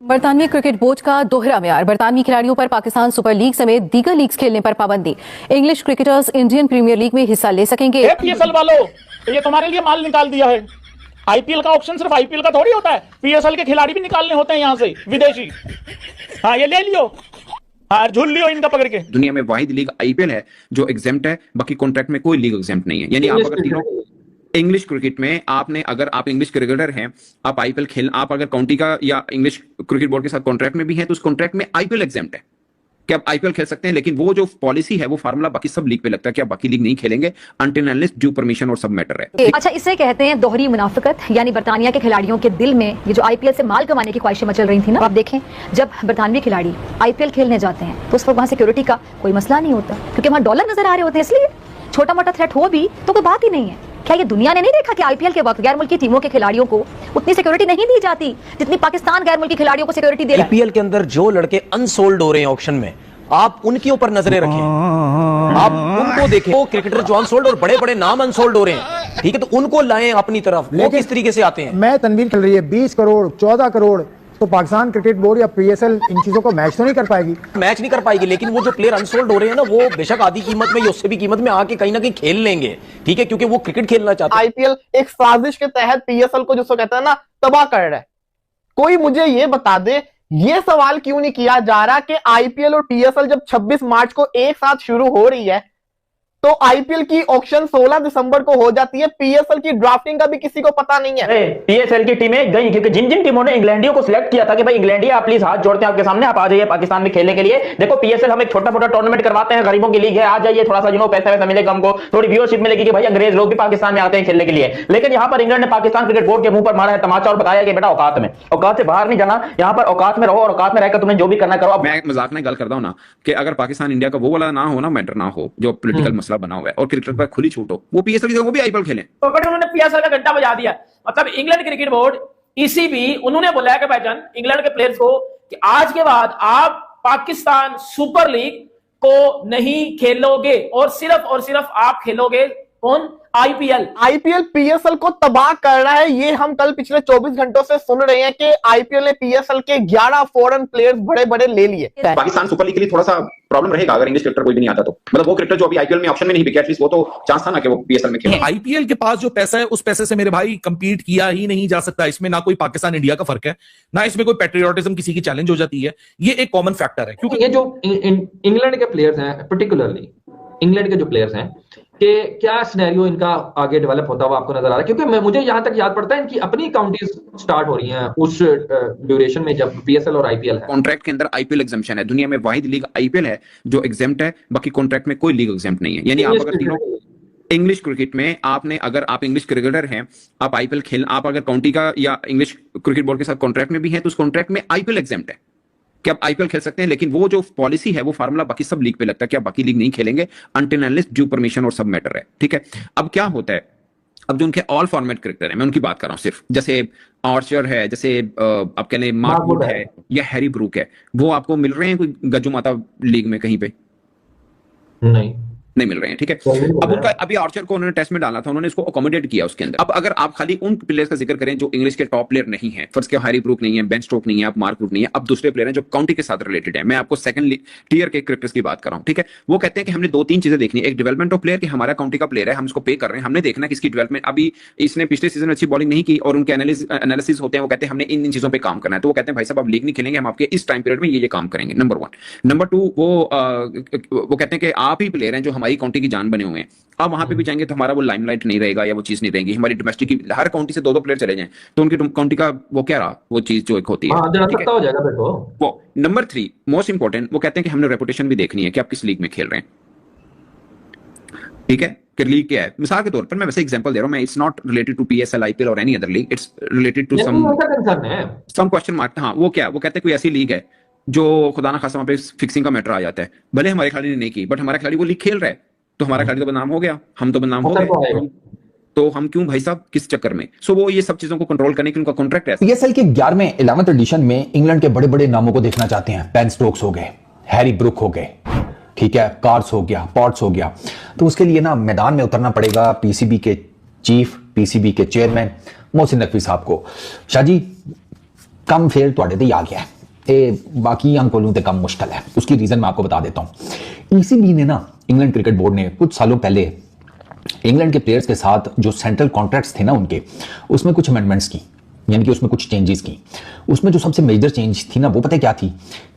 बरतानवी cricket board का दोहरा म्यार। बरतानवी खिलाड़ियों पर पाकिस्तान सुपर लीग समेत दीगर लीग्स खेलने पर पाबंदी। English cricketers Indian Premier League में हिस्सा ले सकेंगे। पीएसएल वालों, ये तुम्हारे लिए माल निकाल दिया है। आईपीएल का ऑप्शन सिर्फ आईपीएल का थोड़ी होता है, पीएसएल के खिलाड़ी भी निकालने होते हैं यहाँ से विदेशी। हाँ, ये ले लियो, हाँ झूल लियो इनका पकड़ के। दुनिया में वाहिद लीग आईपीएल है जो एग्जेम्प्ट है, बाकी कॉन्ट्रैक्ट में कोई लीग एग्जेम्प्ट नहीं है। यानी आप अगर तीनों इंग्लिश क्रिकेट में अगर आप इंग्लिश क्रिकेटर हैं, आप आईपीएल खेल, आप अगर काउंटी का या इंग्लिश क्रिकेट बोर्ड के साथ कॉन्ट्रैक्ट में भी हैं, तो उस कॉन्ट्रैक्ट में आईपीएल एग्जेम्प्ट है कि आप आईपीएल खेल सकते हैं। लेकिन वो जो पॉलिसी है, वो फार्मूला बाकी सब लीग पे लगता है कि आप बाकी लीग नहीं खेलेंगे अनटिल अनलेस ड्यू परमिशन और सब मैटर है। अच्छा, इसे कहते हैं दोहरी मुनाफिकत। यानी बरतानिया के खिलाड़ियों के दिल में ये जो आईपीएल से माल कमाने की ख्वाहिशें मचल रही थी ना, आप देखें जब बरतानवी खिलाड़ी आईपीएल खेलने जाते हैं तो उस वक्त वहां सिक्योरिटी का कोई मसला नहीं होता, क्योंकि वहां डॉलर नजर आ रहे होते हैं। इसलिए छोटा मोटा थ्रेट हो भी तो कोई बात ही नहीं है। क्या ये दुनिया ने नहीं देखा कि आईपीएल के वक्त गैर मुल्की टीमों के खिलाड़ियों को उतनी सिक्योरिटी नहीं दी जाती जितनी पाकिस्तान गैर मुल्की खिलाड़ियों को सिक्योरिटी दे रहा है? आईपीएल के अंदर जो लड़के अनसोल्ड हो रहे हैं ऑक्शन में, आप उनके ऊपर नजरें रखें, आप उनको देखें। वो क्रिकेटर जो अनसोल्ड और बड़े बड़े नाम अनसोल्ड हो रहे हैं, ठीक है, तो उनको लाएं अपनी तरफ। वो किस तरीके से आते हैं? मैं तनवीर चल रही है 20 करोड़ 14 करोड़, तो पाकिस्तान क्रिकेट बोर्ड या पीएसएल इन चीजों को मैच तो नहीं कर पाएगी। मैच नहीं कर पाएगी, लेकिन वो जो प्लेयर अनसोल्ड हो रहे हैं ना, वो बेशक आधी कीमत में या उससे भी कीमत में आके कहीं ना कहीं खेल लेंगे, ठीक है, क्योंकि वो क्रिकेट खेलना चाहते हैं। आईपीएल एक साजिश के तहत पीएसएल को जिसको कहते हैं ना तबाह कर रहा है। कोई मुझे ये बता दे, ये सवाल क्यों नहीं किया जा रहा कि आईपीएल और पीएसएल जब 26 मार्च को एक साथ शुरू हो रही है तो आईपीएल की ऑक्शन 16 दिसंबर को हो जाती है, पीएसएल की ड्राफ्टिंग का भी किसी को पता नहीं है। पीएसएल की टीमें गई क्योंकि जिन जिन टीमों ने इंग्लैंडियों को सिलेक्ट किया था कि भाई इंग्लैंडिया आप प्लीज हाथ जोड़ते हैं आपके सामने, आप आ जाइए पाकिस्तान में खेलने के लिए। देखो पीएसएल हम एक छोटा मोटा टूर्नामेंट करवाते हैं, गरीबों की लीग है, आ जाइए, थोड़ा सा पैसा वैसा मिलेगा, हमको थोड़ी व्यूअरशिप मिलेगी कि भाई अंग्रेज लोग भी पाकिस्तान में आते हैं खेलने के लिए। लेकिन यहाँ पर इंग्लैंड ने पाकिस्तान क्रिकेट बोर्ड के मुंह पर मारा है तमाचा और बताया कि बेटा औकात में, औकात से बाहर नहीं जाना, यहाँ पर औकात में रहो और औकात में रहकर तुम्हें जो भी करना करो। मैं मजाक में गल करता हूं ना कि अगर पाकिस्तान इंडिया का वो वाला ना हो ना, मैटर ना हो जो पॉलिटिकल मसला बना हुआ है और क्रिकेट पर खुली छूट हो, वो पीएसएल की वो भी आईपीएल खेलें। तो बट उन्होंने पीएसएल का घंटा बजा दिया। मतलब इंग्लैंड क्रिकेट बोर्ड ईसीबी उन्होंने बोला है कि भाईजान इंग्लैंड के प्लेयर्स को कि आज के बाद आप पाकिस्तान सुपर लीग को नहीं खेलोगे और सिर्फ आप खेलोगे कौन? आईपीएल पीएसएल को तबाह कर रहा है। ये हम कल पिछले 24 घंटों से सुन रहे हैं कि आईपीएल ने पीएसएल के 11 फॉरेन प्लेयर्स बड़े बड़े ले लिए। पाकिस्तान सुपर लीग के लिए थोड़ा सा प्रॉब्लम रहेगा अगर इंग्लिश क्रिकेटर कोई भी नहीं आता तो। मतलब वो क्रिकेटर जो अभी आईपीएल में ऑप्शन में नहीं बिके, एटलीस्ट वो तो चांस था ना कि वो पीएसएल में खेले। आईपीएल के पास जो पैसा है उस पैसे से मेरे भाई कंपीट किया ही नहीं जा सकता। इसमें ना कोई पाकिस्तान इंडिया का फर्क है, ना इसमें कोई पैट्रियोटिज्म किसी की चैलेंज हो जाती है। ये एक कॉमन फैक्टर है। क्योंकि ये जो इंग्लैंड के प्लेयर्स हैं, पर्टिकुलरली इंग्लैंड के जो प्लेयर्स हैं, कि क्या सिनेरियो इनका आगे डेवलप होता हुआ आपको नजर आ रहा है? क्योंकि मुझे यहां तक याद पड़ता है इनकी अपनी काउंटीज स्टार्ट हो रही हैं उस ड्यूरेशन में जब पीएसएल और आईपीएल है। कॉन्ट्रैक्ट के अंदर आईपीएल एग्जेम्पशन है। दुनिया में वाहिद लीग आईपीएल है जो एग्जेम्प्ट है, बाकी कॉन्ट्रैक्ट में कोई लीग एग्जेम्प्ट नहीं है। यानी आप अगर तीनों इंग्लिश क्रिकेट में अगर आप इंग्लिश क्रिकेटर हैं, आप आईपीएल खेल, आप अगर काउंटी का या इंग्लिश क्रिकेट बोर्ड के साथ कॉन्ट्रैक्ट में भी हैं, तो उस कॉन्ट्रैक्ट में आईपीएल एग्जेम्प्ट है कि आप आईपीएल खेल सकते हैं। लेकिन वो जो पॉलिसी है, वो फार्मूला बाकी सब लीग पे लगता है कि आप बाकी लीग नहीं खेलेंगे अनटिल अनलेस ड्यू परमिशन और सब मैटर है, ठीक है। अब क्या होता है, अब जो उनके ऑल फॉर्मेट क्रिकेटर है, मैं उनकी बात कर रहा हूं सिर्फ, जैसे आर्चर है, जैसे आप कह लें मार्क वुड है या हैरी ब्रूक है, वो आपको मिल रहे हैं कोई गज्जू माता लीग में कहीं पे? नहीं मिल रहे हैं, ठीक है। अब उनका अभी आर्चर को उन्होंने टेस्ट में डाला था, उन्होंने इसको अकोमोडेट किया उसके अंदर। अब अगर आप खाली उन प्लेयर्स का जिक्र करें जो इंग्लिश के टॉप प्लेयर नहीं है, फर्स्ट के हैरी ब्रूक नहीं है, बेन स्टोक नहीं है, आप मार्क वुड नहीं है, अब दूसरे प्लेयर हैं जो काउंटी के साथ रिलेटेड है। मैं आपको सेकंड टीयर के क्रिकेटर्स की बात कर रहा हूं, ठीक है। वो कहते हैं कि हमने 2-3 चीजें देखनी है। एक डेवलपमेंट ऑफ प्लेयर, कि हमारा काउंटी का प्लेयर है, हम इसको पे कर रहे हैं, हमने देखना है किसकी डेवलपमेंट। अभी इसने पिछले सीजन अच्छी बॉलिंग नहीं की और उनके एनालिसिस होते हैं, वो कहते हैं हमने इन चीजों पर काम करना है। तो वो कहते हैं भाई साहब आप लीग नहीं खेलेंगे, हम आपके इस टाइम पीरियड में ये काम करेंगे, नंबर 1। नंबर 2, वो कहते हैं कि आप ही प्लेयर हैं जो हमारी काउंटी की जान बने हुए हैं, आप वहां पे भी जाएंगे तो हमारा वो लाइमलाइट नहीं रहेगा या वो चीज नहीं रहेगी। हमारी डोमेस्टिक की हर काउंटी से 2-2 प्लेयर चले जाएं तो उनकी काउंटी का वो क्या रहा, वो चीज जो एक होती है, हो जाएगा बेटो। वो नंबर 3 मोस्ट इंपॉर्टेंट, वो कहते हैं कि हमने रेपुटेशन भी देखनी है कि आप किस लीग में खेल रहे हैं, ठीक है, कि लीग क्या है। मिसाल के तौर पर मैं वैसे एग्जांपल दे रहा हूं, मैं it's not related to PSL, IPL और any other league, it's related to some question mark. हाँ, वो क्या, वो कहते हैं कोई ऐसी लीग है जो खुदा ना खासा वहां पे फिक्सिंग का मैटर आ जाता है, भले हमारे खिलाड़ी ने नहीं की, बट हमारा खिलाड़ी वो लीग खेल रहा है, तो हमारा खिलाड़ी तो बदनाम हो गया, हम तो बदनाम हो गए, तो हम क्यों भाई साहब किस चक्कर में। सो वो ये सब चीजों को कंट्रोल करने के उनका कॉन्ट्रैक्ट है। पीएसएल के 11वें 11th एडिशन में इंग्लैंड के बड़े बड़े नामों को देखना चाहते हैं। बेन स्टोक्स हो गए, हैरी ब्रूक हो गए, ठीक है, कार्स हो गया, पॉट्स हो गया। तो उसके लिए ना मैदान में उतरना पड़ेगा पीसीबी के चीफ, पीसीबी के चेयरमैन मोहसिन नकवी साहब को। शाह जी, कम फेर तुहाडे ते आ गया है, ये बाकी अंकोलों ते कम मुश्किल है। उसकी रीजन मैं आपको बता देता हूं। ईसीबी ने ना, इंग्लैंड क्रिकेट बोर्ड ने कुछ सालों पहले इंग्लैंड के प्लेयर्स के साथ जो सेंट्रल कॉन्ट्रैक्ट्स थे ना उनके, उसमें कुछ अमेंडमेंट्स की, यानी कि उसमें कुछ चेंजेस की। उसमें जो सबसे मेजर चेंज थी ना, वो पता क्या थी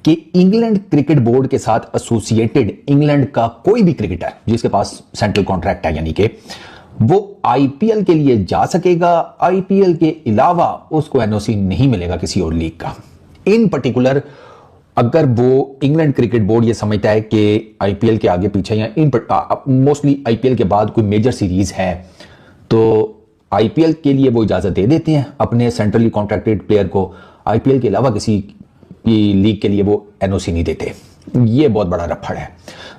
कि इंग्लैंड क्रिकेट बोर्ड के साथ एसोसिएटेड इंग्लैंड का कोई भी क्रिकेटर जिसके पास सेंट्रल कॉन्ट्रैक्ट है, यानी कि वो आईपीएल के लिए जा सकेगा, आईपीएल के अलावा उसको एनओसी नहीं मिलेगा किसी और लीग का। इन पर्टिकुलर अगर वो इंग्लैंड क्रिकेट बोर्ड ये समझता है कि आईपीएल के आगे पीछे या मोस्टली आईपीएल के बाद कोई मेजर सीरीज है, तो आईपीएल के लिए वो इजाजत दे देते हैं अपने सेंट्रली कॉन्ट्रैक्टेड प्लेयर को, आईपीएल के अलावा किसी की लीग के लिए वो एनओसी नहीं देते। ये बहुत बड़ा रफड़ है।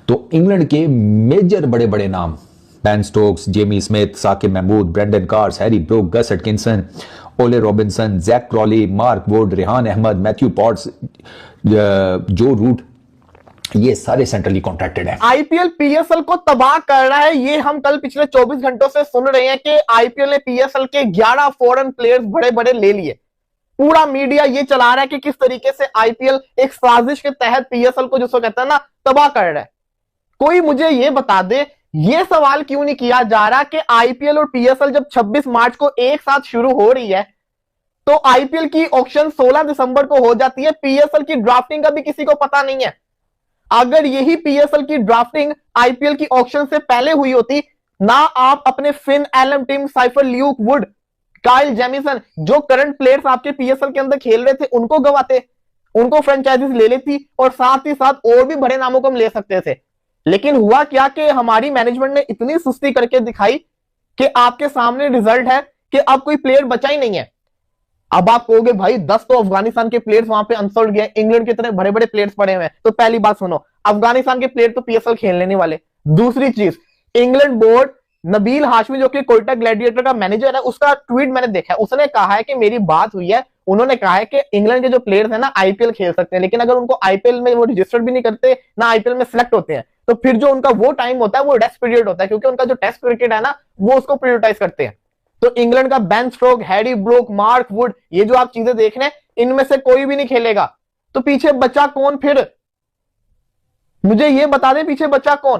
तो इंग्लैंड के मेजर बड़े बड़े नाम, Ben Stokes, Jamie Smith, Saqib Mahmood, Brendon Carse, Harry Brook, Gus Atkinson, Ollie Robinson, Zak Crawley, Mark Wood, Rehan Ahmed, Matthew Potts, Joe Root, ये सारे सेंट्रली कॉन्ट्रैक्टेड हैं। आईपीएल पीएसएल को तबाह कर रहा है, ये हम कल पिछले 24 घंटों से सुन रहे हैं कि आईपीएल ने पीएसएल के 11 फॉरेन प्लेयर्स बड़े बड़े ले लिए। पूरा मीडिया ये चला रहा है कि किस तरीके से आईपीएल एक साजिश के तहत पीएसएल को, जिसको कहते हैं ना, तबाह कर रहा है। कोई मुझे ये बता दे, ये सवाल क्यों नहीं किया जा रहा कि आईपीएल और पीएसएल जब 26 मार्च को एक साथ शुरू हो रही है, तो आईपीएल की ऑक्शन 16 दिसंबर को हो जाती है, पीएसएल की ड्राफ्टिंग का भी किसी को पता नहीं है। अगर यही पीएसएल की ड्राफ्टिंग आईपीएल की ऑक्शन से पहले हुई होती ना, आप अपने Finn Allen, Tim Seifert, Luke Wood, Kyle Jamieson, जो करंट प्लेयर्स आपके पीएसएल के अंदर खेल रहे थे, उनको गवाते, उनको फ्रेंचाइजीज ले लेती और साथ ही साथ और भी बड़े नामों को हम ले सकते थे। लेकिन हुआ क्या कि हमारी मैनेजमेंट ने इतनी सुस्ती करके दिखाई कि आपके सामने रिजल्ट है कि अब कोई प्लेयर बचा ही नहीं है। अब आप कहोगे भाई 10 तो अफगानिस्तान के प्लेयर्स वहां पे अनसोल्ड गए, इंग्लैंड के तरह बड़े बड़े प्लेयर्स पड़े हुए हैं। तो पहली बात सुनो, अफगानिस्तान के प्लेयर तो पीएसएल खेलने नहीं वाले। दूसरी चीज, इंग्लैंड बोर्ड, नबील हाशमी जो कि कोयटा ग्लैडिएटर का मैनेजर है, उसका ट्वीट मैंने देखा है। उसने कहा है कि मेरी बात हुई है, उन्होंने कहा है कि इंग्लैंड के जो प्लेयर्स हैं ना आईपीएल खेल सकते हैं, लेकिन अगर उनको आईपीएल में वो रजिस्टर्ड भी नहीं करते ना आईपीएल में सिलेक्ट होते हैं, तो फिर जो उनका वो टाइम होता है वो टेस्ट पीरियड होता है, क्योंकि उनका जो टेस्ट क्रिकेट है ना वो उसको प्रायोरिटाइज करते हैं। तो इंग्लैंड का Ben Stokes, Harry Brook, Mark Wood, ये जो आप चीजें देख रहे हैं, इनमें से कोई भी नहीं खेलेगा। तो पीछे बचा कौन फिर? मुझे ये बता दें पीछे बचा कौन?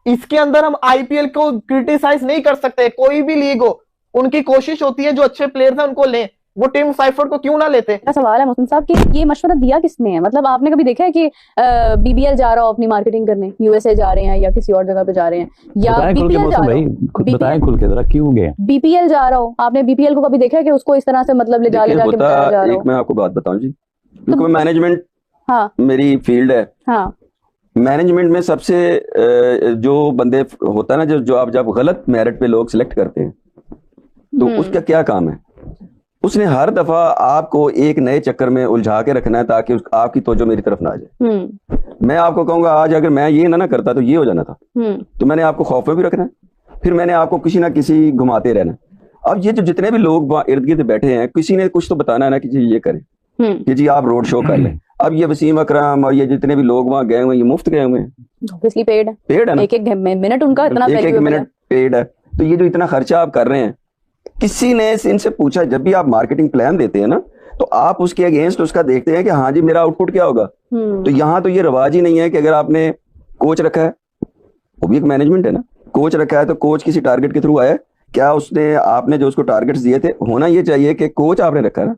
इसके अंदर हम आईपीएल को क्रिटिसाइज नहीं कर सकते, कोई भी लीग हो, उनकी कोशिश होती है जो अच्छे प्लेयर्स हैं उनको लें। वो टिम साइफर को क्यों ना लेते? मेरा सवाल है मोहसिन साहब कि ये मशवरा दिया किसने है? मतलब आपने कभी देखा है कि बीबीएल जा रहा हो अपनी मार्केटिंग करने, यूएसए जा रहे हैं या किसी और जगह पे जा रहे हैं, या बीपीएल जा रहा हो, बताएं खुल के जरा क्यों गए? बीपीएल जा रहा हो, आपने बीपीएल को कभी देखा है कि उसको इस तरह से मतलब ले जाके बताया जा रहा हो? एक मैं आपको बात बताऊं जी, क्योंकि मैनेजमेंट हाँ मेरी फील्ड है। हाँ, मैनेजमेंट में सबसे जो बंदे होता है ना, जो आप जब गलत मेरिट पे लोग सिलेक्ट करते हैं, तो उसका क्या काम है? उसने हर दफा आपको एक नए चक्कर में उलझा के रखना है ताकि आपकी तवज्जो मेरी तरफ ना आ जाए। मैं आपको कहूंगा आज अगर मैं ये ना करता तो ये हो जाना था, तो मैंने आपको खौफ में भी रखना है, फिर मैंने आपको किसी ना किसी घुमाते रहना। अब ये जो जितने भी लोग इर्द गिर्द बैठे हैं, किसी ने कुछ तो बताना है ना कि जी ये करें, कि जी आप रोड शो कर लें। अब ये वसीम अकरम और ये जितने भी लोग वहां गए हुए, ये मुफ्त गए हुए हैं, ऑब्वियसली पेड है ना, एक मिनट उनका इतना एक मिनट पेड है। तो ये जो इतना खर्चा आप कर रहे हैं, किसी ने इनसे पूछा? जब भी आप मार्केटिंग प्लान देते हैं ना, तो आप उसके अगेंस्ट उसका देखते हैं कि हाँ जी मेरा आउटपुट क्या होगा। तो यहाँ तो ये रवाज ही नहीं है कि अगर आपने कोच रखा है, वो भी एक मैनेजमेंट है ना, कोच रखा है तो कोच किसी टारगेट के थ्रू आया, क्या उसने आपने जो उसको टारगेट्स दिए थे, होना ये चाहिए कि कोच आपने रखा है ना,